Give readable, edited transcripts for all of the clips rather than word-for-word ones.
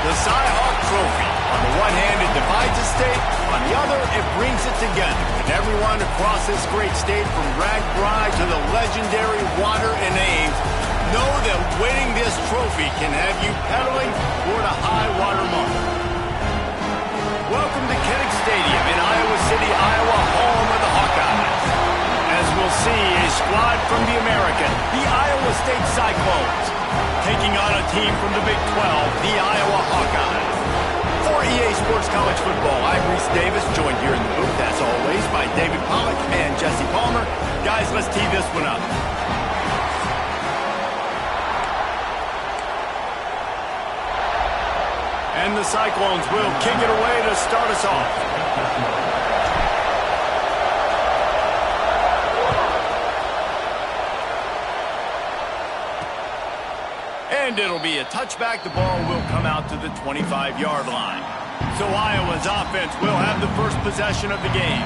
The Cy-Hawk Trophy. On the one hand, it divides a state. On the other, it brings it together. And everyone across this great state, from RAGBRAI to the legendary Water and Ames, know that winning this trophy can have you pedaling toward a high water mark. Welcome to Kinnick Stadium in Iowa City, Iowa, home of the Hawkeyes. As we'll see, a squad from the American, the Iowa State Cyclones, taking on a team from the Big 12, the Iowa Hawkeyes. For EA Sports College Football, I'm Reese Davis, joined here in the booth, as always, by David Pollack and Jesse Palmer. Guys, let's tee this one up. And the Cyclones will kick it away to start us off. And it'll be a touchback. The ball will come out to the 25-yard line. So Iowa's offense will have the first possession of the game.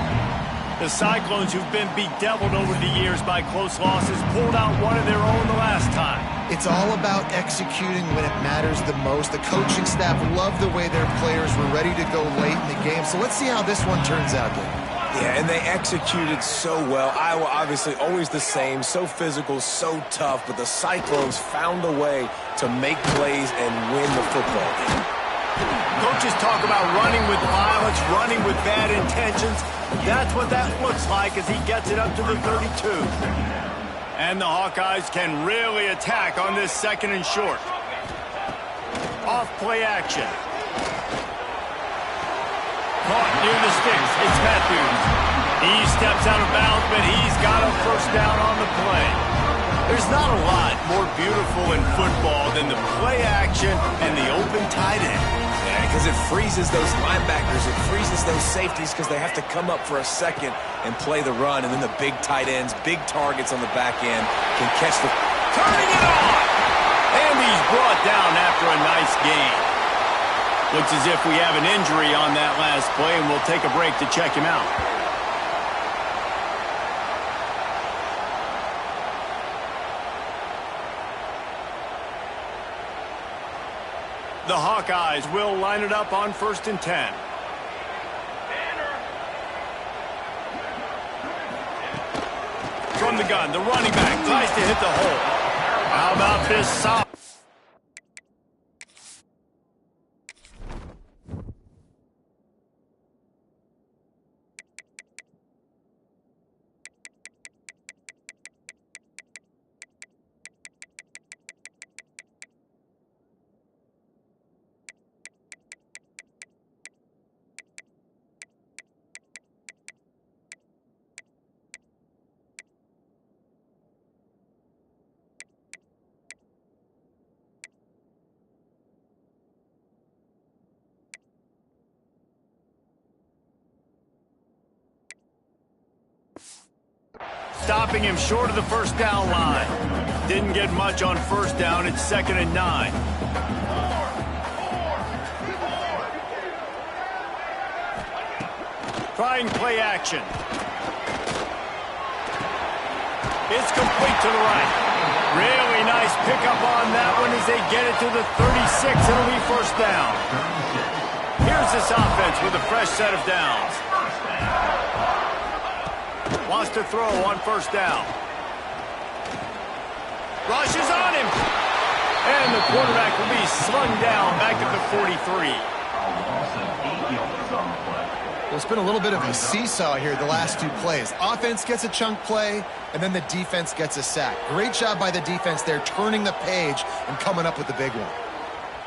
The Cyclones, who've been bedeviled over the years by close losses, pulled out one of their own the last time. It's all about executing when it matters the most. The coaching staff loved the way their players were ready to go late in the game. So let's see how this one turns out, Dave. Yeah, and they executed so well. Iowa obviously always the same, so physical, so tough, but the Cyclones found a way to make plays and win the football game. Coaches talk about running with violence, running with bad intentions. That's what that looks like as he gets it up to the 32. And the Hawkeyes can really attack on this second and short. Off play action. Caught near the sticks. It's Matthews. He steps out of bounds, but he's got a first down on the play. There's not a lot more beautiful in football than the play action and the open tight end. Yeah, because it freezes those linebackers. It freezes those safeties because they have to come up for a second and play the run. And then the big tight ends, big targets on the back end can catch the... Turning it on! And he's brought down after a nice gain. Looks as if we have an injury on that last play, and we'll take a break to check him out. The Hawkeyes will line it up on 1st and 10. From the gun, the running back tries to hit the hole. How about this stop? Stopping him short of the first down line. Didn't get much on first down. It's 2nd and 9. Trying play action. It's complete to the right. Really nice pickup on that one as they get it to the 36. It'll be first down. Here's this offense with a fresh set of downs. Wants to throw on first down. Rushes on him. And the quarterback will be slung down back at the 43. Well, it's been a little bit of a seesaw here the last two plays. Offense gets a chunk play, and then the defense gets a sack. Great job by the defense there, turning the page and coming up with the big one.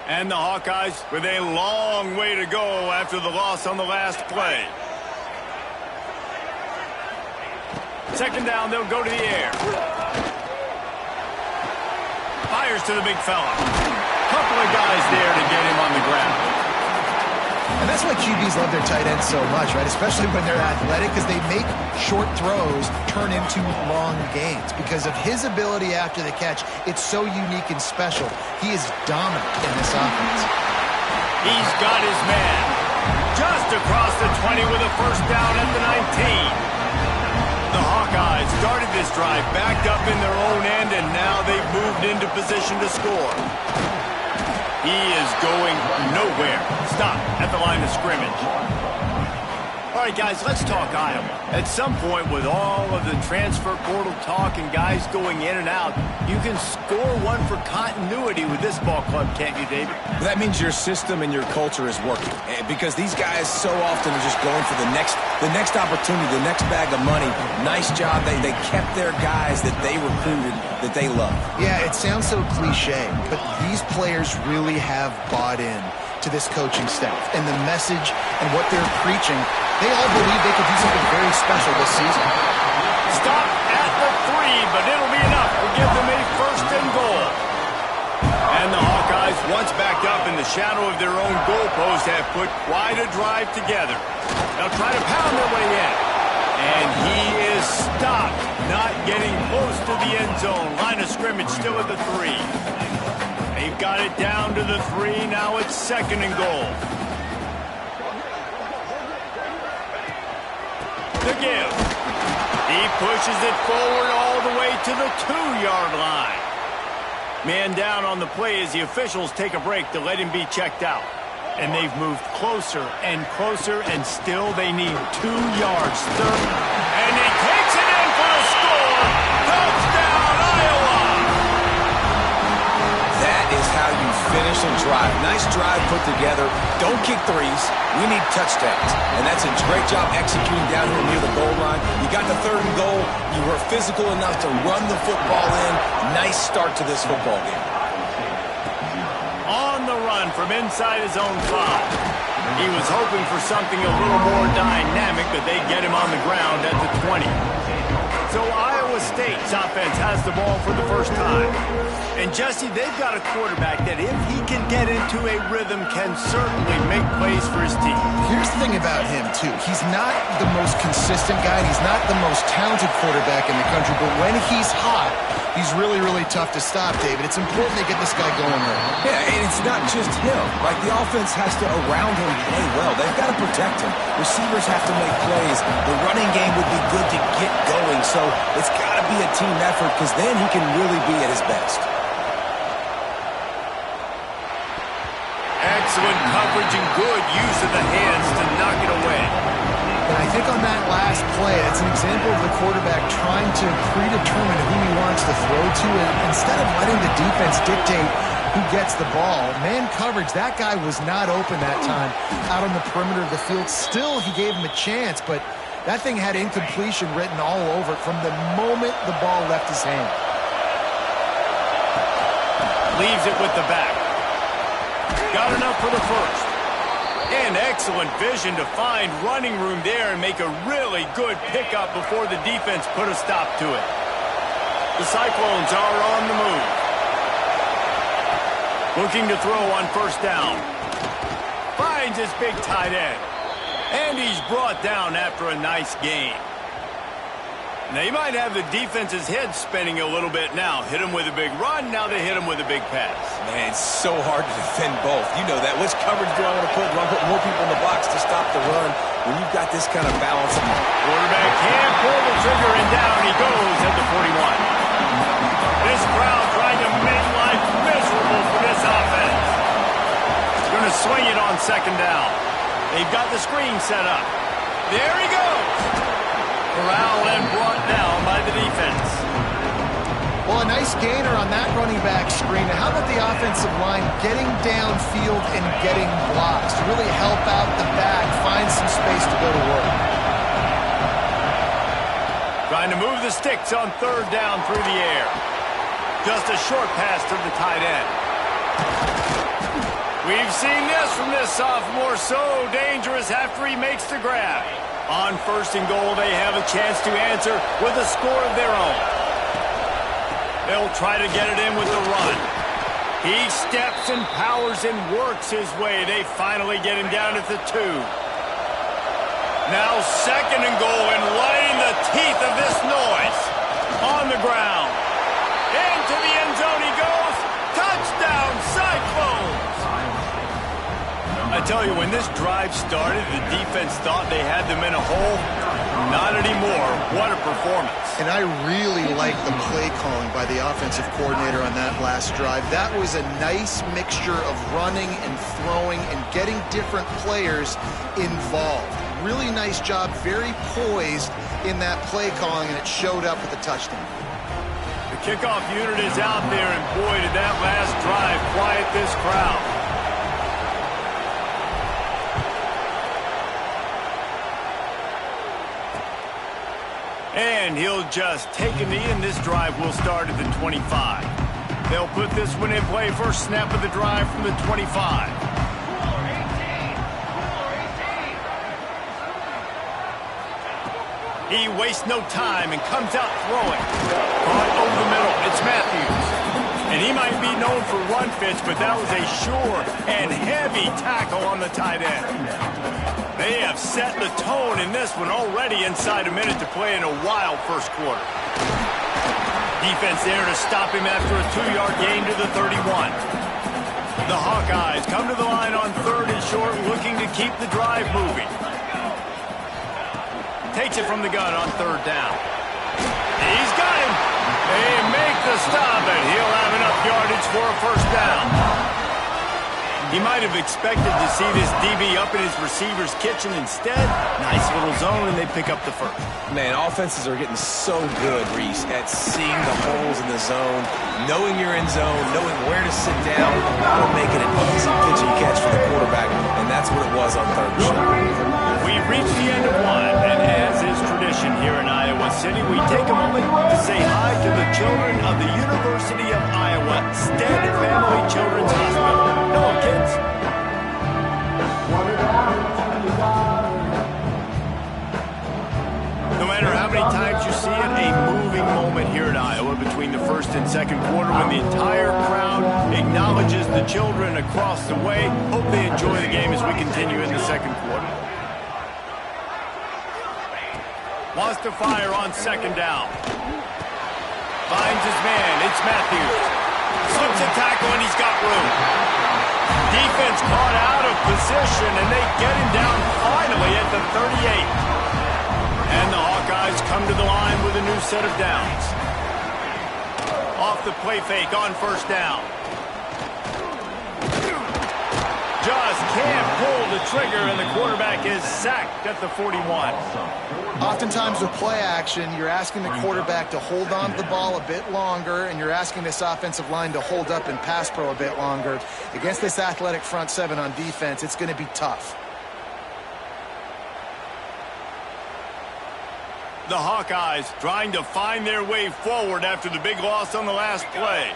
And the Hawkeyes with a long way to go after the loss on the last play. 2nd down, they'll go to the air. Fires to the big fella. Couple of guys there to get him on the ground. And that's why QBs love their tight ends so much, right? Especially when they're athletic, because they make short throws turn into long gains. Because of his ability after the catch, it's so unique and special. He is dominant in this offense. He's got his man. Just across the 20 with a first down at the 19. The Hawkeyes started this drive backed up in their own end, and now they've moved into position to score. He is going nowhere. Stop at the line of scrimmage. All right, guys, let's talk Iowa. At some point, with all of the transfer portal talk and guys going in and out, you can score one for continuity with this ball club, can't you, David? That means your system and your culture is working, because these guys so often are just going for the next opportunity, the next bag of money. Nice job. They kept their guys that they recruited, that they love. Yeah, it sounds so cliche, but these players really have bought in to this coaching staff and the message and what they're preaching. They all believe they could do something very special this season. Stop at the 3, but it'll be enough to give them a first and goal. And the Hawkeyes, once backed up in the shadow of their own goalpost, have put quite a drive together. They'll try to pound their way in. And he is stopped, not getting close to the end zone. Line of scrimmage still at the 3. They've got it down to the 3. Now it's second and goal. The give. He pushes it forward all the way to the 2-yard line. Man down on the play as the officials take a break to let him be checked out. And they've moved closer and closer, and still they need 2 yards. Third. And he takes it in for a score. Touchdown, Iowa! That is how you finish a drive. Nice drive put together. Don't kick threes. We need touchdowns. And that's a great job executing down here near the goal line. You got the 3rd and goal. You were physical enough to run the football in. Nice start to this football game. On the run from inside his own 5. He was hoping for something a little more dynamic, but they get him on the ground at the 20. So Iowa State's offense has the ball for the first time. And Jesse, they've got a quarterback that if he can get into a rhythm can certainly make plays for his team. Here's the thing about him, too. He's not the most consistent guy, and he's not the most talented quarterback in the country, but when he's hot, he's really, really tough to stop, David. It's important to get this guy going early. Yeah, and it's not just him. Like, the offense has to, around him, play well. They've got to protect him. Receivers have to make plays. The running game would be good to get going, so it's got to be a team effort, because then he can really be at his best. Excellent coverage and good use of the hands to knock it away. And I think on that last play, it's an example of the quarterback trying to predetermine who he wants to throw to, and instead of letting the defense dictate who gets the ball. Man coverage, that guy was not open that time out on the perimeter of the field. Still, he gave him a chance, but that thing had incompletion written all over it from the moment the ball left his hand. Leaves it with the back. Got enough for the first. And excellent vision to find running room there and make a really good pickup before the defense put a stop to it. The Cyclones are on the move. Looking to throw on first down. Finds his big tight end. And he's brought down after a nice gain. Now, you might have the defense's head spinning a little bit now. Hit him with a big run, now they hit him with a big pass. Man, it's so hard to defend both. You know that. Which coverage do I want to put? Do I put more people in the box to stop the run? When you've got this kind of balance. Quarterback can't pull the trigger, and down he goes at the 41. This crowd trying to make life miserable for this offense. Going to swing it on second down. They've got the screen set up. There he goes. Corralled and brought down by the defense. Well, a nice gainer on that running back screen. How about the offensive line getting downfield and getting blocks to really help out the back, find some space to go to work? Trying to move the sticks on third down through the air. Just a short pass to the tight end. We've seen this from this sophomore, so dangerous after he makes the grab. On first and goal, they have a chance to answer with a score of their own. They'll try to get it in with the run. He steps and powers and works his way. They finally get him down at the 2. Now second and goal, and right in the teeth of this noise. On the ground. Into the end zone he goes. Touchdown, Cyclones! I tell you, when this drive started, the defense thought they had them in a hole. Not anymore. What a performance. And I really like the play calling by the offensive coordinator on that last drive. That was a nice mixture of running and throwing and getting different players involved. Really nice job, very poised in that play calling, and it showed up with a touchdown. The kickoff unit is out there, and boy, did that last drive quiet this crowd. And he'll just take a knee, and this drive will start at the 25. They'll put this one in play. First snap of the drive from the 25. He wastes no time and comes out throwing. Caught over the middle. It's Matthews. And he might be known for run fits, but that was a sure and heavy tackle on the tight end. They have set the tone in this one already inside a minute to play in a wild first quarter. Defense there to stop him after a 2-yard gain to the 31. The Hawkeyes come to the line on 3rd and short, looking to keep the drive moving. Takes it from the gun on 3rd down. He's got him. They make the stop, and he'll have enough yardage for a first down. He might have expected to see this DB up in his receiver's kitchen. Instead, nice little zone, and they pick up the first. Man, offenses are getting so good, Reese, at seeing the holes in the zone, knowing you're in zone, knowing where to sit down, how to make it an easy pitch and catch for the quarterback, and that's what it was on 3rd and short. We've reached the end of one, and as is tradition here in Iowa City, we take a moment to say hi to the children of the University of Iowa Stead Family Children's Hospital. Hello, kids. No matter how many times you see it, a moving moment here at Iowa between the first and second quarter when the entire crowd acknowledges the children across the way. Hope they enjoy the game as we continue in the second quarter. Wants to fire on 2nd down. Finds his man. It's Matthews. Slips a tackle, and he's got room. Defense caught out of position, and they get him down finally at the 38. And the Hawkeyes come to the line with a new set of downs. Off the play fake on 1st down. Just can't pull the trigger, and the quarterback is sacked at the 41. Oftentimes with play action, you're asking the quarterback to hold on to the ball a bit longer, and you're asking this offensive line to hold up in pass pro a bit longer. Against this athletic front seven on defense, it's going to be tough. The Hawkeyes trying to find their way forward after the big loss on the last play.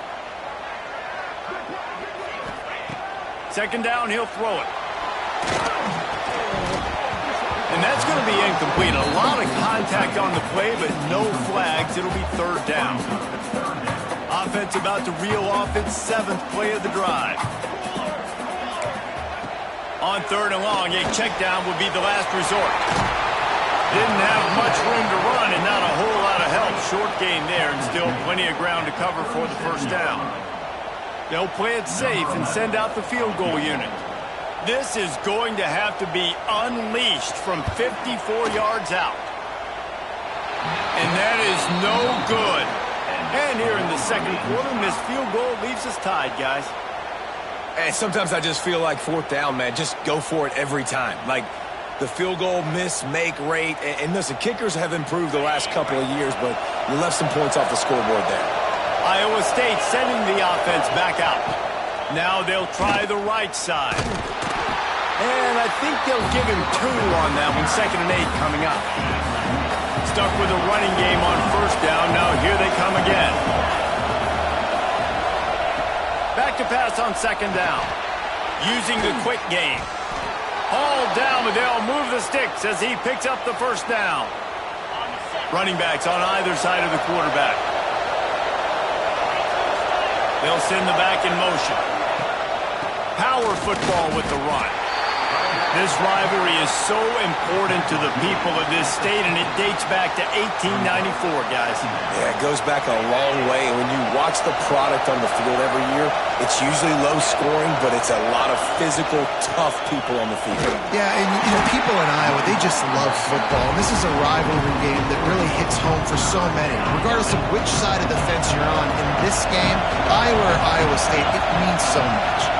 2nd down, he'll throw it. And that's going to be incomplete. A lot of contact on the play, but no flags. It'll be 3rd down. Offense about to reel off its 7th play of the drive. On 3rd and long, a check down would be the last resort. Didn't have much room to run and not a whole lot of help. Short gain there and still plenty of ground to cover for the first down. They'll play it safe and send out the field goal unit. This is going to have to be unleashed from 54 yards out. And that is no good. And here in the second quarter, this field goal leaves us tied, guys. And sometimes I just feel like 4th down, man, just go for it every time. Like the field goal miss-make rate. And listen, kickers have improved the last couple of years, but you left some points off the scoreboard there. Iowa State sending the offense back out. Now they'll try the right side. And I think they'll give him 2 on that one. 2nd and 8 coming up. Stuck with a running game on 1st down. Now here they come again. Back to pass on 2nd down. Using the quick game. Hauled down, but they'll move the sticks as he picks up the 1st down. Running backs on either side of the quarterback. They'll send the back in motion. Power football with the run. This rivalry is so important to the people of this state, and it dates back to 1894, guys. Yeah, it goes back a long way. And when you watch the product on the field every year, it's usually low scoring, but it's a lot of physical, tough people on the field. Yeah, and people in Iowa, they just love football. And this is a rivalry game that really hits home for so many. Regardless of which side of the fence you're on in this game, Iowa or Iowa State, it means so much.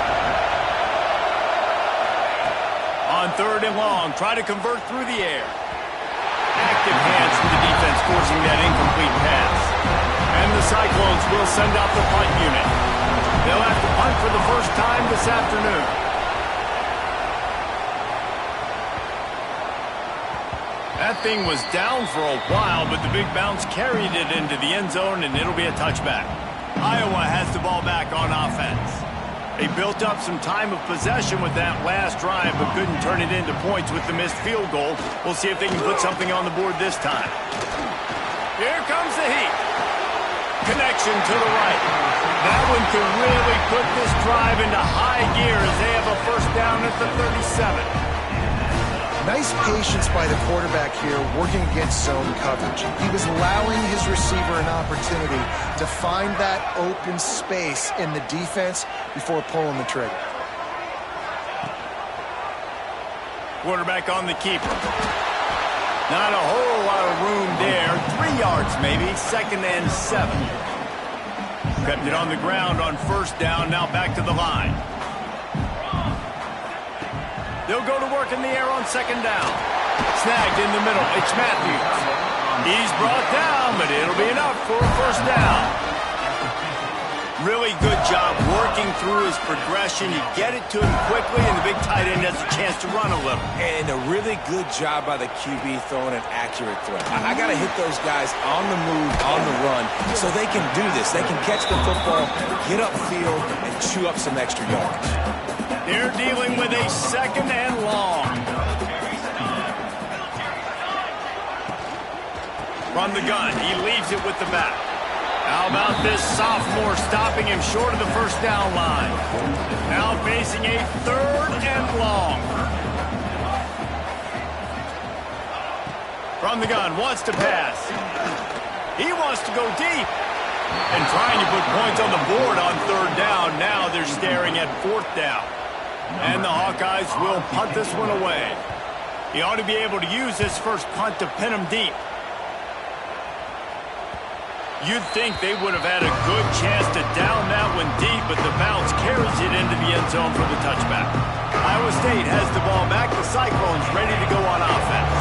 On 3rd and long, try to convert through the air. Active hands for the defense, forcing that incomplete pass. And the Cyclones will send out the punt unit. They'll have to punt for the first time this afternoon. That thing was down for a while, but the big bounce carried it into the end zone, and it'll be a touchback. Iowa has the ball back on offense. They built up some time of possession with that last drive, but couldn't turn it into points with the missed field goal. We'll see if they can put something on the board this time. Here comes the heat. Connection to the right. That one could really put this drive into high gear as they have a first down at the 37. Nice patience by the quarterback here working against zone coverage. He was allowing his receiver an opportunity to find that open space in the defense before pulling the trigger. Quarterback on the keeper. Not a whole lot of room there. 3 yards maybe. 2nd and 7. Kept it on the ground on first down. Now back to the line. They'll go to work in the air on 2nd down. Snagged in the middle. It's Matthews. He's brought down, but it'll be enough for a first down. Really good job working through his progression. You get it to him quickly, and the big tight end has a chance to run a little. And a really good job by the QB throwing an accurate throw. I got to hit those guys on the move, on the run, so they can do this. They can catch the football, get upfield, and chew up some extra yards. They're dealing with a 2nd and long. From the gun, he leaves it with the back. How about this sophomore stopping him short of the first down line? Now facing a 3rd and long. From the gun, wants to pass. He wants to go deep. And trying to put points on the board on 3rd down. Now they're staring at 4th down. And the Hawkeyes will punt this one away. He ought to be able to use this first punt to pin him deep. You'd think they would have had a good chance to down that one deep, but the bounce carries it into the end zone for the touchback. Iowa State has the ball back. The Cyclones ready to go on offense.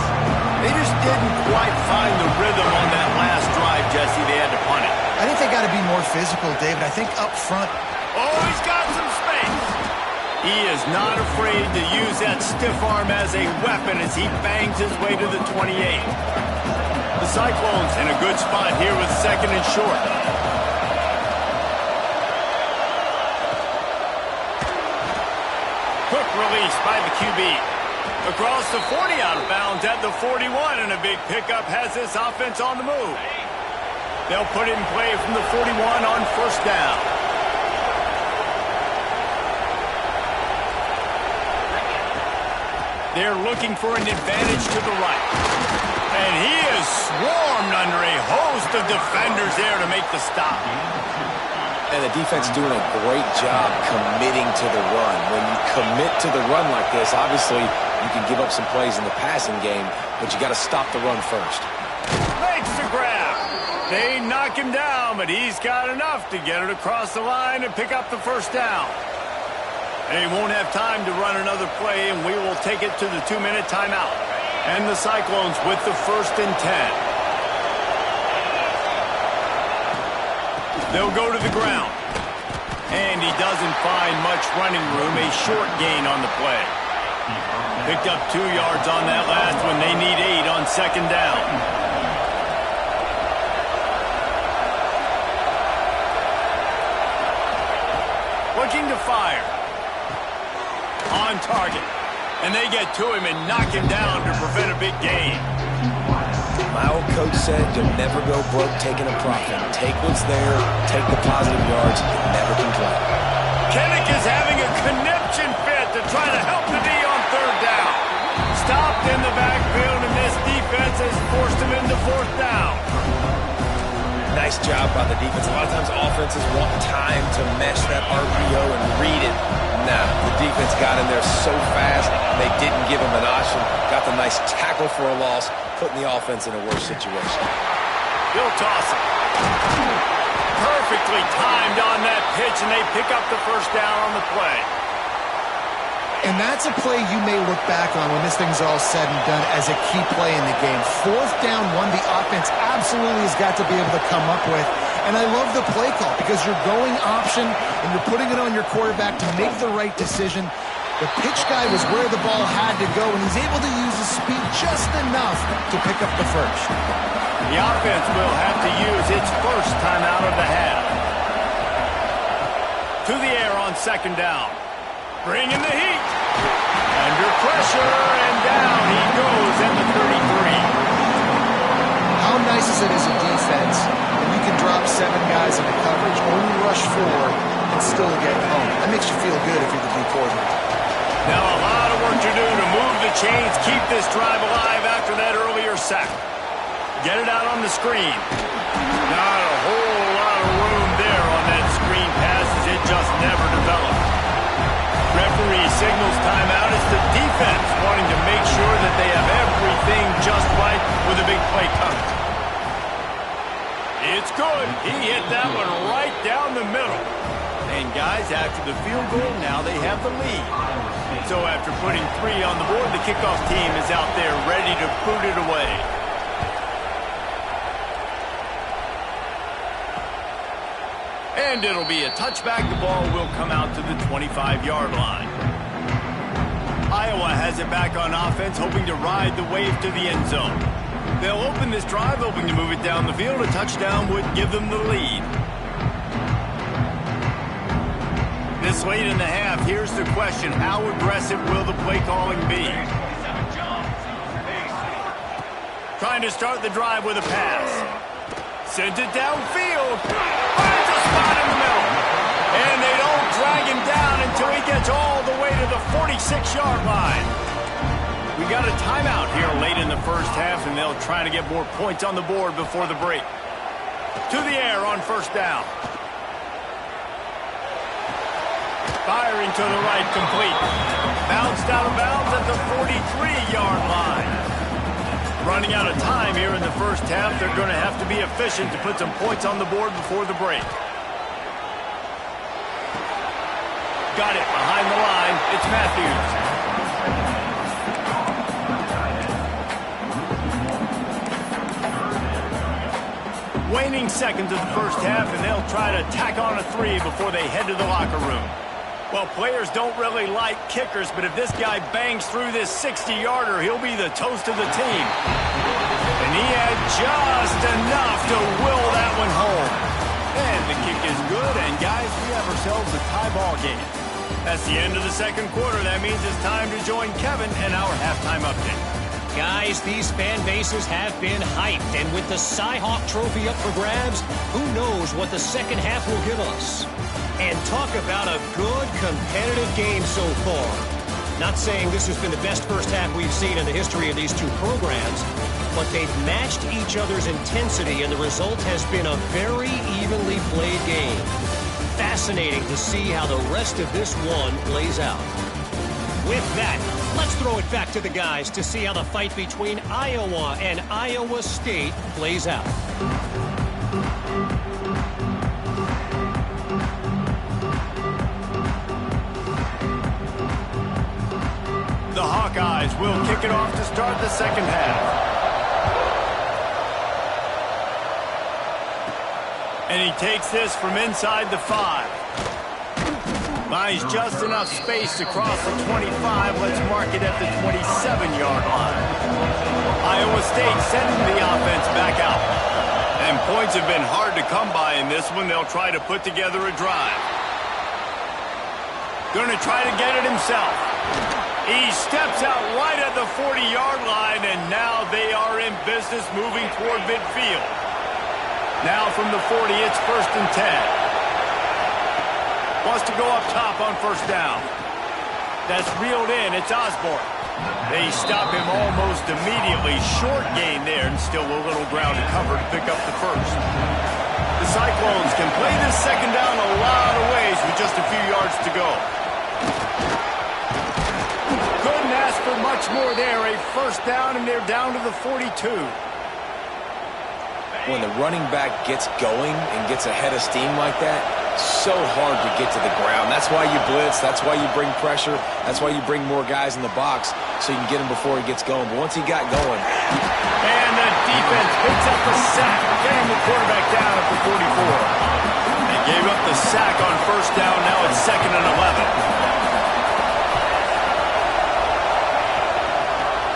They just didn't quite find the rhythm on that last drive, Jesse. They had to punt it. I think they got to be more physical, David. I think up front. Oh, he's got some space. He is not afraid to use that stiff arm as a weapon as he bangs his way to the 28. The Cyclones in a good spot here with 2nd and short. Quick release by the QB. Across the 40 out of bounds at the 41, and a big pickup has this offense on the move. They'll put it in play from the 41 on first down. They're looking for an advantage to the right. And he is swarmed under a host of defenders there to make the stop. And the defense doing a great job committing to the run. When you commit to the run like this, obviously you can give up some plays in the passing game, but you got to stop the run first. Makes the grab. They knock him down, but he's got enough to get it across the line and pick up the first down. They won't have time to run another play, and we will take it to the 2-minute timeout. And the Cyclones with the 1st and 10. They'll go to the ground. And he doesn't find much running room. A short gain on the play. Picked up 2 yards on that last one. They need 8 on 2nd down. Looking to fire. On target. And they get to him and knock him down to prevent a big gain. My old coach said you'll never go broke taking a profit. Take what's there, take the positive yards, and never complain. Kennick is having a conniption fit to try to help the D on 3rd down. 4th down. Nice job by the defense. A lot of times offenses want time to mesh that RPO and read it. Nah, the defense got in there so fast, they didn't give him an option. Got the nice tackle for a loss, putting the offense in a worse situation. He'll toss it. Perfectly timed on that pitch, and they pick up the 1st down on the play. And that's a play you may look back on when this thing's all said and done as a key play in the game. 4th down, one the offense absolutely has got to be able to come up with. And I love the play call because you're going option and you're putting it on your quarterback to make the right decision. The pitch guy was where the ball had to go, and he's able to use his speed just enough to pick up the 1st. The offense will have to use its 1st timeout of the half. To the air on 2nd down. Bringing the heat. Under pressure, and down he goes at the 33. How nice is it as a defense when you can drop 7 guys into coverage, only rush 4, and still get home? That makes you feel good if you're the D coordinator. Now a lot of work to do to move the chains, keep this drive alive after that earlier sack. Get it out on the screen. Not a whole lot of room there on that screen pass as it just never developed. Referee signals timeout. It's the defense wanting to make sure that they have everything just right with a big play coming. It's good. He hit that one right down the middle. And guys, after the field goal, now they have the lead. So after putting 3 on the board, the kickoff team is out there ready to boot it away. And it'll be a touchback. The ball will come out to the 25-yard line. Iowa has it back on offense, hoping to ride the wave to the end zone. They'll open this drive, hoping to move it down the field. A touchdown would give them the lead. This late in the half, here's the question. How aggressive will the play calling be? Trying to start the drive with a pass. Sent it downfield. Finds a spot in the middle. And they don't drag him down until he gets all the way to the 46-yard line. We got a timeout here late in the 1st half, and they'll try to get more points on the board before the break. To the air on 1st down. Firing to the right, complete. Bounced out of bounds at the 43-yard line. Running out of time here in the 1st half. They're going to have to be efficient to put some points on the board before the break. Got it behind the line. It's Matthews. Waning seconds of the 1st half, and they'll try to tack on a 3 before they head to the locker room. Well, players don't really like kickers, but if this guy bangs through this 60-yarder, he'll be the toast of the team. And he had just enough to will that one home. And the kick is good, and guys, we have ourselves a tie ball game. That's the end of the 2nd quarter. That means it's time to join Kevin and our halftime update. Guys, these fan bases have been hyped, and with the Cy-Hawk Trophy up for grabs, who knows what the 2nd half will give us. And talk about a good competitive game so far. Not saying this has been the best 1st half we've seen in the history of these two programs, but they've matched each other's intensity, and the result has been a very evenly played game. Fascinating to see how the rest of this one plays out. With that, let's throw it back to the guys to see how the fight between Iowa and Iowa State plays out. The Hawkeyes will kick it off to start the 2nd half. And he takes this from inside the 5. Buys just enough space to cross the 25. Let's mark it at the 27-yard line. Iowa State sending the offense back out. And points have been hard to come by in this one. They'll try to put together a drive. Going to try to get it himself. He steps out right at the 40-yard line, and now they are in business moving toward midfield. Now from the 40, it's 1st and 10. Wants to go up top on 1st down. That's reeled in. It's Osborne. They stop him almost immediately. Short gain there, and still a little ground to cover to pick up the first. The Cyclones can play this second down a lot of ways with just a few yards to go. Couldn't ask for much more there. A first down, and they're down to the 42. When the running back gets going and gets ahead of steam like that, so hard to get to the ground. That's why you blitz. That's why you bring pressure. That's why you bring more guys in the box so you can get him before he gets going. But once he got going... And the defense picks up the sack, getting the quarterback down at the 44. They gave up the sack on first down. Now it's 2nd and 11.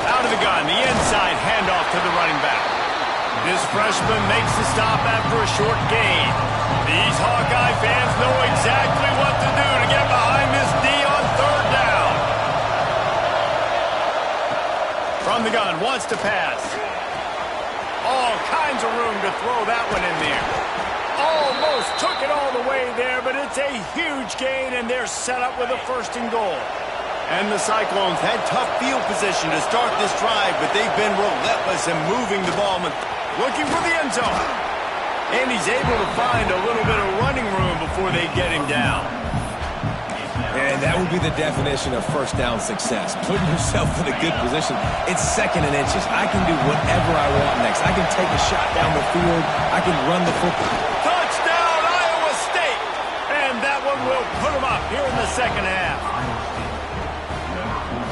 Out of the gun, the inside handoff to the running back. This freshman makes the stop after a short gain. These Hawkeye fans know exactly what to do to get behind this D on 3rd down. From the gun, wants to pass. All kinds of room to throw that one in there. Almost took it all the way there, but it's a huge gain, and they're set up with a 1st and goal. And the Cyclones had tough field position to start this drive, but they've been relentless in moving the ball, looking for the end zone. And he's able to find a little bit of running room before they get him down. And that would be the definition of first down success. Putting yourself in a good position. It's 2nd and inches. I can do whatever I want next. I can take a shot down the field. I can run the football. Touchdown, Iowa State! And that one will put them up here in the 2nd half.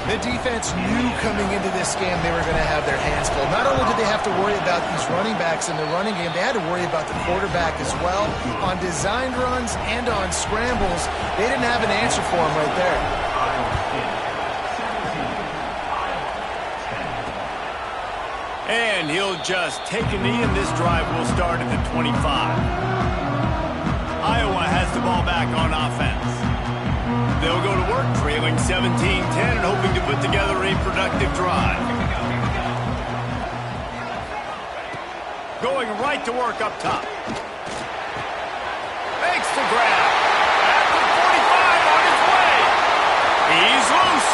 The defense knew coming into this game they were going to have their hands full. Not only did they have to worry about these running backs in the running game, they had to worry about the quarterback as well. On designed runs and on scrambles, they didn't have an answer for him right there. And he'll just take a knee, and this drive will start at the 25. Iowa has the ball back on offense. They'll go to work, trailing 17-10 and hoping to put together a productive drive. Going right to work up top. Makes the grab. At the 45 on his way. He's loose.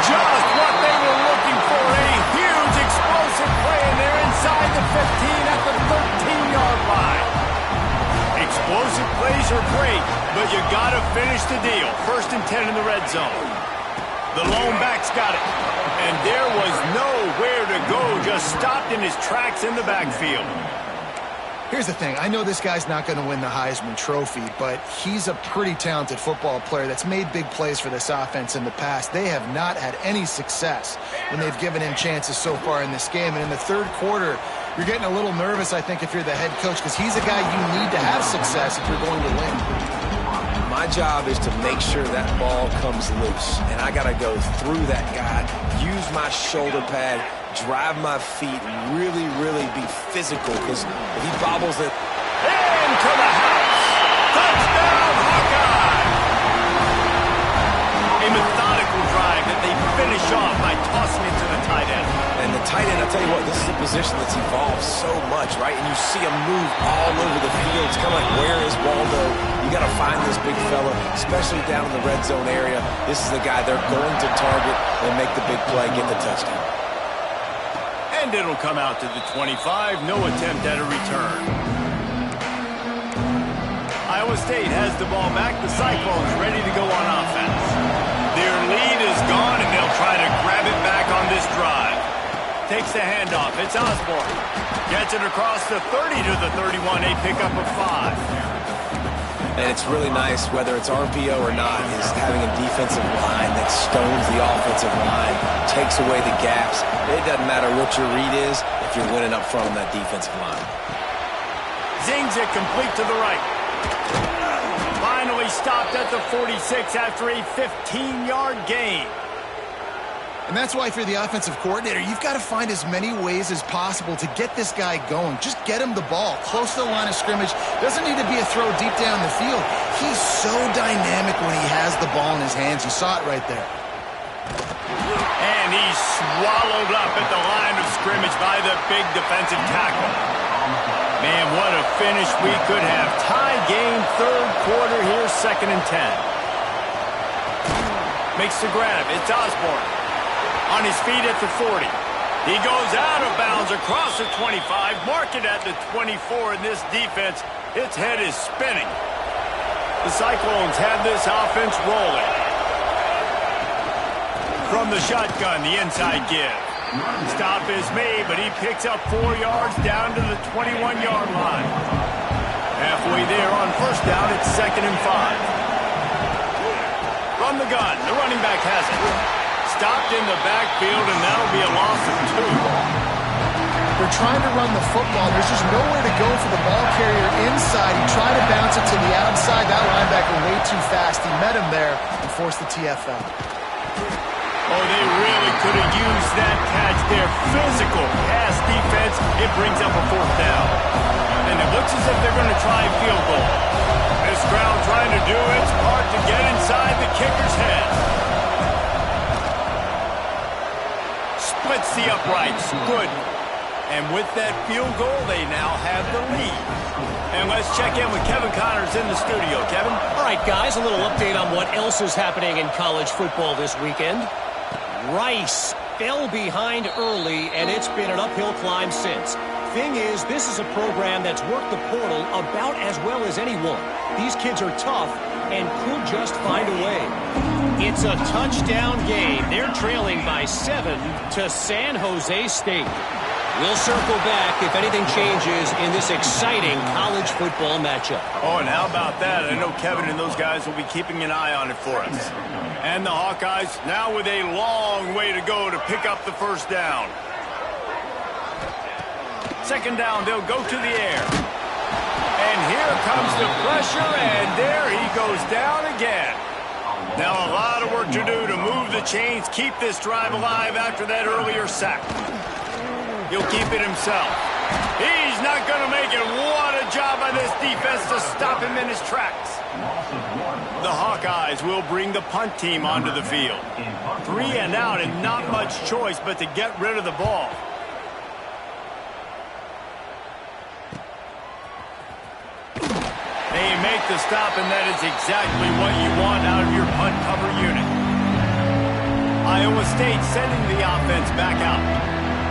Just what they were looking for. A huge explosive play, and they're inside the 15 at the 13-yard line. Explosive plays are great, but you got to finish the deal. 1st and 10 in the red zone. The lone back's got it. And there was nowhere to go, just stopped in his tracks in the backfield. Here's the thing. I know this guy's not going to win the Heisman Trophy, but he's a pretty talented football player that's made big plays for this offense in the past. They have not had any success when they've given him chances so far in this game. And in the 3rd quarter, you're getting a little nervous, I think, if you're the head coach, because he's a guy you need to have success if you're going to win. My job is to make sure that ball comes loose, and I got to go through that guy, use my shoulder pad, drive my feet, really, really be physical, because if he bobbles it... Into the house! Touchdown, Hawkeye! A methodical drive that they finish off by tossing it to the tight end. And the tight end, I'll tell you what, this is a position that's evolved so much, right? And you see him move all over the field. It's kind of like, where is Waldo? You got to find this big fella, especially down in the red zone area. This is the guy they're going to target and make the big play, get the touchdown. And it'll come out to the 25. No attempt at a return. Iowa State has the ball back. The Cyclones ready to go on offense. Their lead is gone, and they'll try to grab it back on this drive. Takes the handoff. It's Osborne. Gets it across the 30 to the 31. A pickup of 5. And it's really nice, whether it's RPO or not, is having a defensive line that stones the offensive line, takes away the gaps. It doesn't matter what your read is if you're winning up front on that defensive line. Zings it complete to the right. Finally stopped at the 46 after a 15-yard gain. And that's why, if you're the offensive coordinator, you've got to find as many ways as possible to get this guy going. Just get him the ball close to the line of scrimmage. Doesn't need to be a throw deep down the field. He's so dynamic when he has the ball in his hands. You saw it right there. And he's swallowed up at the line of scrimmage by the big defensive tackle. Man, what a finish we could have. Tie game, 3rd quarter here, 2nd and 10. Makes the grab. It's Osborne. On his feet at the 40. He goes out of bounds across the 25, mark it at the 24, and this defense, its head is spinning. The Cyclones have this offense rolling. From the shotgun, the inside give. Stop is made, but he picks up 4 yards down to the 21-yard line. Halfway there on first down, it's 2nd and 5. From the gun, the running back has it. Stopped in the backfield, and that'll be a loss of 2. They're trying to run the football. There's just nowhere to go for the ball carrier inside. He tried to bounce it to the outside. That linebacker way too fast. He met him there and forced the TFL. Oh, they really could have used that catch. Their physical pass defense, it brings up a 4th down. And it looks as if they're going to try a field goal. This crowd trying to do its part to get inside the kicker's head. Splits the uprights. Good. And with that field goal, they now have the lead. And let's check in with Kevin Connors in the studio. Kevin? All right, guys, a little update on what else is happening in college football this weekend. Rice fell behind early, and it's been an uphill climb since. Thing is, this is a program that's worked the portal about as well as anyone. These kids are tough and could just find a way. It's a touchdown game. They're trailing by 7 to San Jose State. We'll circle back if anything changes in this exciting college football matchup. Oh, and how about that? I know Kevin and those guys will be keeping an eye on it for us. And the Hawkeyes now with a long way to go to pick up the first down. 2nd down, they'll go to the air. And here comes the pressure, and there he goes down again. Now a lot of work to do to move the chains, keep this drive alive after that earlier sack. He'll keep it himself. He's not going to make it. What a job by this defense to stop him in his tracks. The Hawkeyes will bring the punt team onto the field. 3 and out and not much choice but to get rid of the ball. They make the stop, and that is exactly what you want out of your punt cover unit. Iowa State sending the offense back out.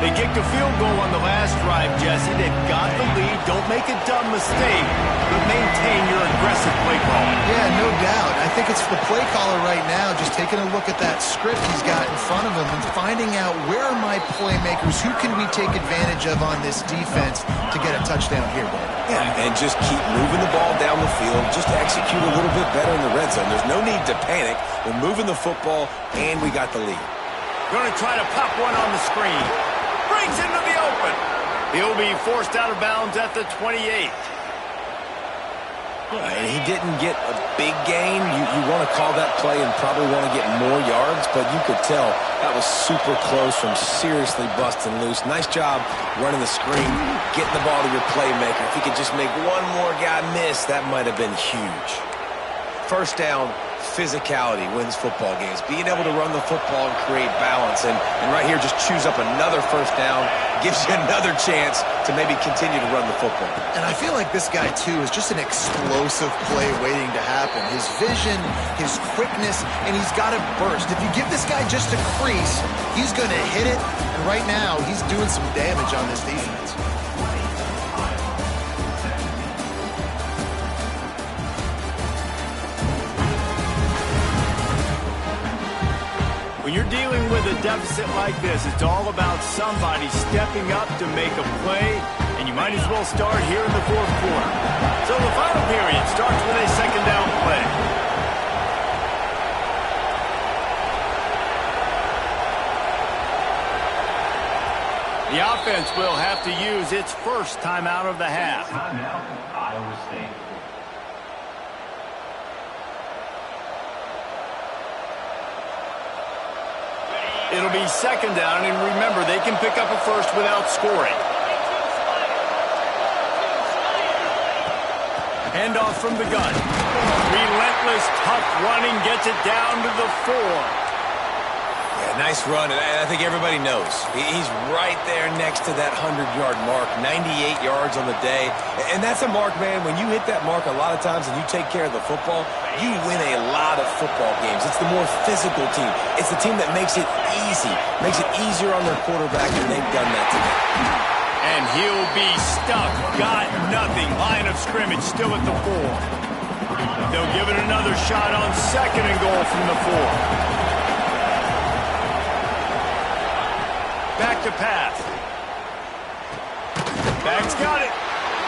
They kicked a field goal on the last drive, Jesse. They've got the lead. Don't make a dumb mistake, but maintain your aggressive play calling. Yeah, no doubt. I think it's the play caller right now just taking a look at that script he's got in front of him and finding out where are my playmakers, who can we take advantage of on this defense to get a touchdown here, Dave? Yeah, and just keep moving the ball down the field. Just execute a little bit better in the red zone. There's no need to panic. We're moving the football, and we got the lead. Going to try to pop one on the screen. Brings into the open. He'll be forced out of bounds at the 28. He didn't get a big gain. You want to call that play and probably want to get more yards, but you could tell that was super close from seriously busting loose. Nice job running the screen, getting the ball to your playmaker. If he could just make one more guy miss, that might have been huge. First down, physicality wins football games. Being able to run the football and create balance. And right here, just choose up another first down. Gives you another chance to maybe continue to run the football. And I feel like this guy, too, is just an explosive play waiting to happen. His vision, his quickness, and he's got to burst. If you give this guy just a crease, he's going to hit it. And right now, he's doing some damage on this defense. When you're dealing with a deficit like this, it's all about somebody stepping up to make a play, and you might as well start here in the 4th quarter. So the final period starts with a 2nd down play. The offense will have to use its first timeout of the half. Timeout, Iowa State. It'll be 2nd down, and remember, they can pick up a first without scoring. Handoff from the gun. Relentless, tough running gets it down to the 4. Yeah, Nice run, and I think everybody knows. He's right there next to that 100-yard mark, 98 yards on the day. And that's a mark, man. When you hit that mark a lot of times and you take care of the football, you win a lot of football games. It's the more physical team. It's the team that makes it easy, makes it easier on their quarterback, and they've done that today. And he'll be stuck. Got nothing. Line of scrimmage still at the 4. They'll give it another shot on 2nd and goal from the 4. Back to pass. Bag's got it.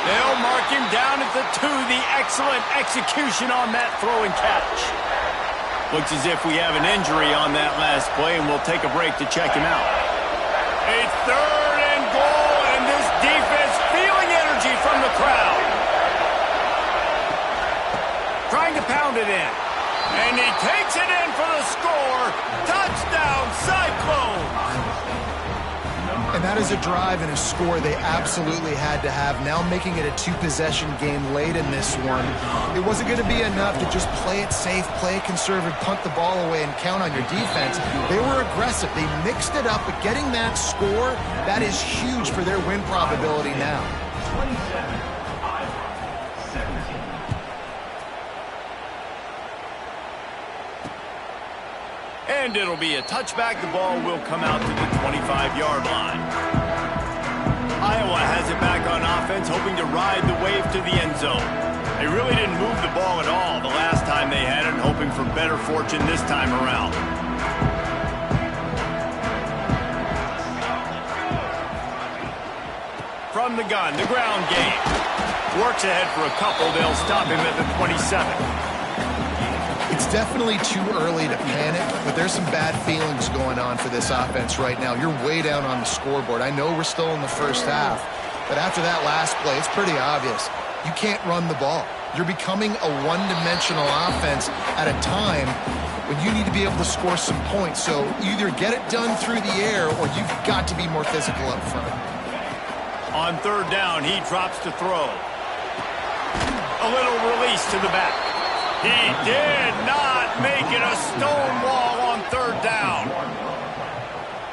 They'll mark him down at the 2. The excellent execution on that throw and catch. Looks as if we have an injury on that last play, and we'll take a break to check him out. A 3rd and goal, and this defense feeling energy from the crowd. Trying to pound it in. And he takes it in for the score. Touchdown, Cyclones! And that is a drive and a score they absolutely had to have. Now making it a 2-possession game late in this one. It wasn't going to be enough to just play it safe, play it conservative, punt the ball away, and count on your defense. They were aggressive. They mixed it up, but getting that score, that is huge for their win probability now. 27, Iowa, 17. And it'll be a touchback. The ball will come out to the 25-yard line. Iowa has it back on offense, hoping to ride the wave to the end zone. They really didn't move the ball at all the last time they had it, hoping for better fortune this time around. From the gun, the ground game. Works ahead for a couple. They'll stop him at the 27. It's definitely too early to panic, but there's some bad feelings going on for this offense right now. You're way down on the scoreboard. I know we're still in the first half, but after that last play, it's pretty obvious. You can't run the ball. You're becoming a one-dimensional offense at a time when you need to be able to score some points. So either get it done through the air or you've got to be more physical up front. On 3rd down, he drops to throw. A little release to the back. He did not make it a stone wall on 3rd down.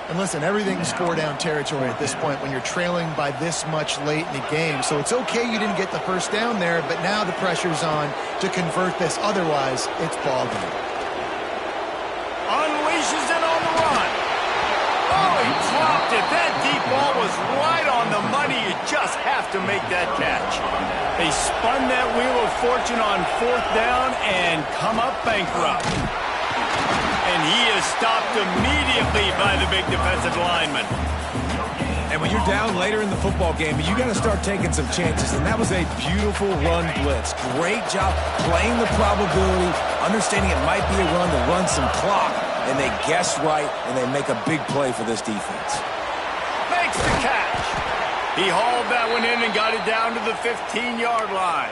And listen, everything's 4-down territory at this point when you're trailing by this much late in the game. So it's okay you didn't get the first down there, but now the pressure's on to convert this. Otherwise, it's ball game. Unleashes it on the run. Oh, he dropped it. That deep ball was right on the money. You just have to make that catch. They spun that wheel of fortune on 4th down and come up bankrupt. And he is stopped immediately by the big defensive lineman. And when you're down later in the football game, you got to start taking some chances. And that was a beautiful run blitz. Great job playing the probability, understanding it might be a run to run some clock. And they guessed right, and they make a big play for this defense. Makes the catch. He hauled that one in and got it down to the 15-yard line.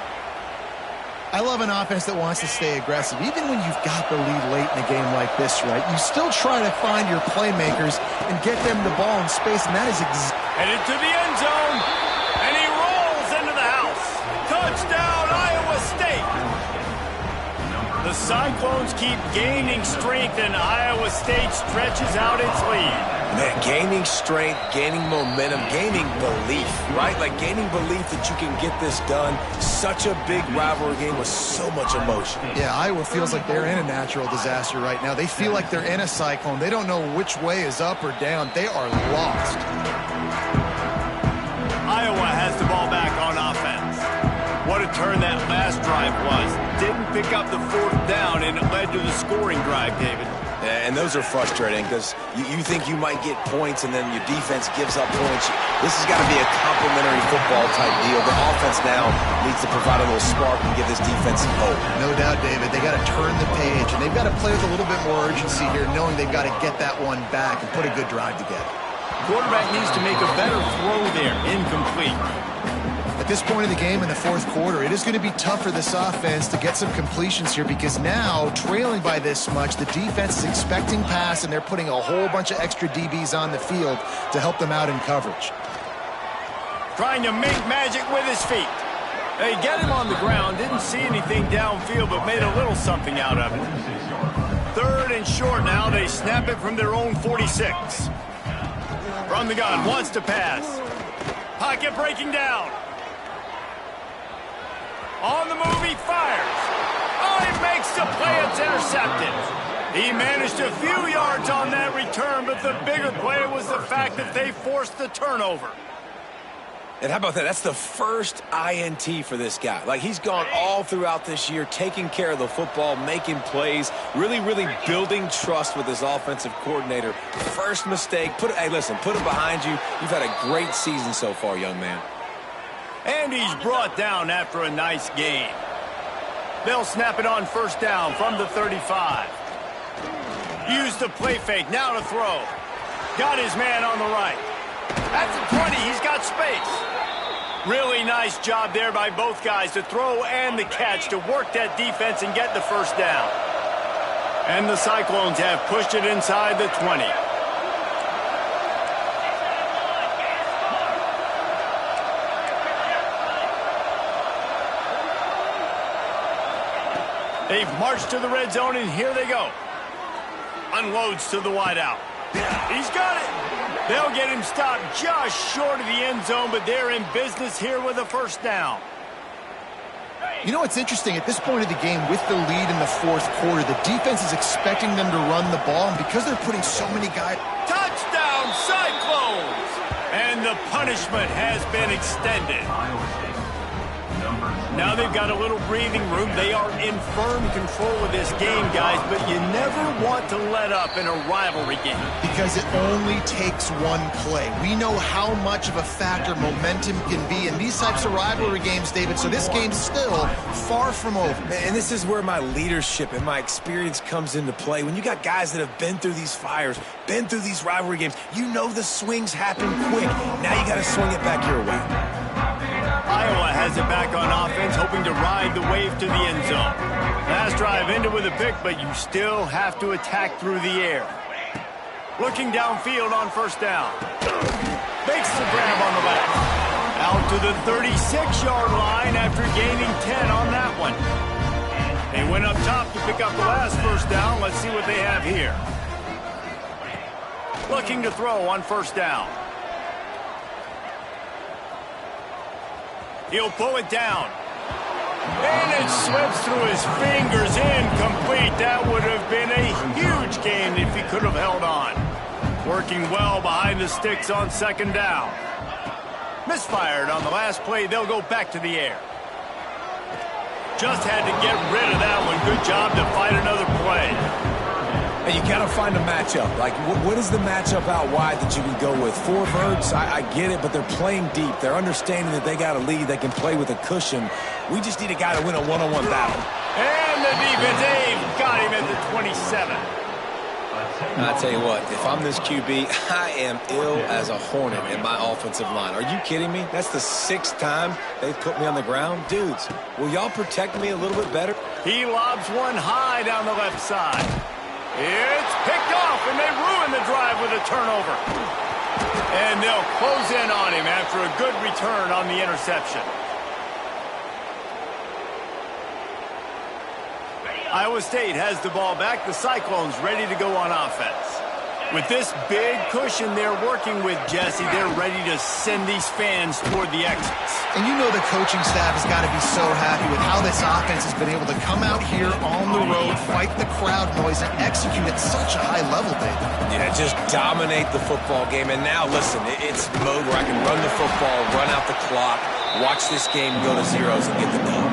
I love an offense that wants to stay aggressive. Even when you've got the lead late in a game like this, right, you still try to find your playmakers and get them the ball in space, and that is Headed to the end zone, and he rolls into the house. Touchdown, Iowa State. The Cyclones keep gaining strength, and Iowa State stretches out its lead. Man, gaining strength, gaining momentum, gaining belief, right? Like gaining belief that you can get this done. Such a big rivalry game with so much emotion. Yeah, Iowa feels like they're in a natural disaster right now. They feel like they're in a cyclone. They don't know which way is up or down. They are lost. Iowa has the ball back on offense. What a turn that last drive was. Didn't pick up the 4th down, and it led to the scoring drive, David. And those are frustrating because you think you might get points and then your defense gives up points. This has got to be a complementary football type deal. The offense now needs to provide a little spark and give this defense some hope. No doubt, David. They got to turn the page, and they've got to play with a little bit more urgency here, knowing they've got to get that one back and put a good drive together. Quarterback needs to make a better throw there. Incomplete. At this point in the game in the 4th quarter, it is going to be tough for this offense to get some completions here because now, trailing by this much, the defense is expecting pass, and they're putting a whole bunch of extra DBs on the field to help them out in coverage. Trying to make magic with his feet. They get him on the ground, didn't see anything downfield, but made a little something out of it. 3rd and short now. They snap it from their own 46. From the gun, wants to pass. Pocket breaking down. On the move, he fires. Oh, he makes the play. It's intercepted. He managed a few yards on that return, but the bigger play was the fact that they forced the turnover. And how about that? That's the first INT for this guy. Like, he's gone all throughout this year, taking care of the football, making plays, really building trust with his offensive coordinator. First mistake. Hey, listen, put it behind you. You've had a great season so far, young man. And he's brought down after a nice gain. They'll snap it on 1st down from the 35. Use the play fake, now to throw. Got his man on the right. At the 20, he's got space. Really nice job there by both guys to throw and the catch to work that defense and get the 1st down. And the Cyclones have pushed it inside the 20. They've marched to the red zone, and here they go. Unloads to the wideout. He's got it. They'll get him stopped just short of the end zone, but they're in business here with a 1st down. You know what's interesting? At this point of the game, with the lead in the 4th quarter, the defense is expecting them to run the ball, and because they're putting so many guys... Touchdown, Cyclones! And the punishment has been extended. Now they've got a little breathing room. They are in firm control of this game, guys, but you never want to let up in a rivalry game. Because it only takes one play. We know how much of a factor momentum can be in these types of rivalry games, David, so this game's still far from over. And this is where my leadership and my experience comes into play. When you got guys that have been through these fires, been through these rivalry games, you know the swings happen quick. Now you got to swing it back your way. Iowa has it back on offense, hoping to ride the wave to the end zone. Last drive ended with a pick, but you still have to attack through the air. Looking downfield on 1st down. Makes the grab on the left. Out to the 36-yard line after gaining 10 on that one. They went up top to pick up the last 1st down. Let's see what they have here. Looking to throw on 1st down. He'll pull it down. And it slips through his fingers, incomplete. That would have been a huge gain if he could have held on. Working well behind the sticks on 2nd down. Misfired on the last play. They'll go back to the air. Just had to get rid of that one. Good job to fight another play. And you got to find a matchup. Like, what is the matchup out wide that you can go with? 4 verts, I get it, but they're playing deep. They're understanding that they got a lead. They can play with a cushion. We just need a guy to win a one-on-one battle. And the defense, they've got him at the 27. I tell you what, if I'm this QB, I am ill as a hornet in my offensive line. Are you kidding me? That's the 6th time they've put me on the ground. Dudes, will y'all protect me a little bit better? He lobs one high down the left side. It's picked off, and they ruin the drive with a turnover. And they'll close in on him after a good return on the interception. Iowa State has the ball back. The Cyclones ready to go on offense. With this big cushion they're working with, Jesse, they're ready to send these fans toward the exits. And you know the coaching staff has got to be so happy with how this offense has been able to come out here on the road, fight the crowd noise, and execute at such a high level, David. Yeah, just dominate the football game. And now, listen, it's mode where I can run the football, run out the clock, watch this game go to zeros and get the dub.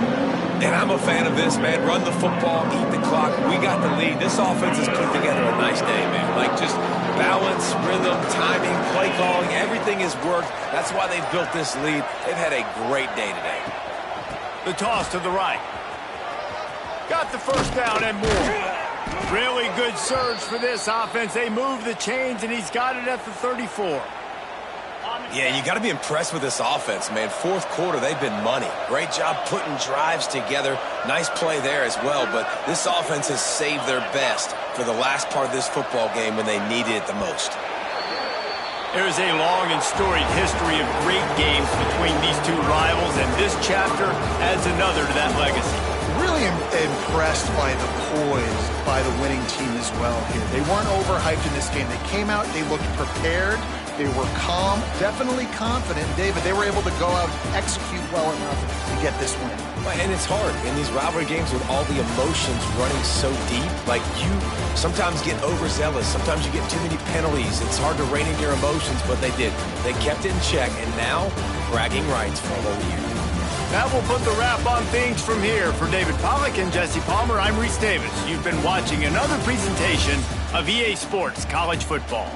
And I'm a fan of this, man. Run the football, eat the clock. We got the lead. This offense has put together a nice day, man. Like, just balance, rhythm, timing, play calling, everything has worked. That's why they've built this lead. They've had a great day today. The toss to the right. Got the 1st down and more. Really good surge for this offense. They move the chains, and he's got it at the 34. Yeah, you got to be impressed with this offense, man. 4th quarter, they've been money. Great job putting drives together. Nice play there as well, but this offense has saved their best for the last part of this football game when they needed it the most. There's a long and storied history of great games between these two rivals, and this chapter adds another to that legacy. Really impressed by the poise by the winning team as well here. They weren't overhyped in this game. They came out, they looked prepared, they were calm, definitely confident. David, they were able to go out and execute well enough to get this win. And it's hard in these rivalry games with all the emotions running so deep. Like, you sometimes get overzealous. Sometimes you get too many penalties. It's hard to rein in your emotions, but they did. They kept it in check, and now bragging rights for a whole year. That will put the wrap on things from here. For David Pollack and Jesse Palmer, I'm Reese Davis. You've been watching another presentation of EA Sports College Football.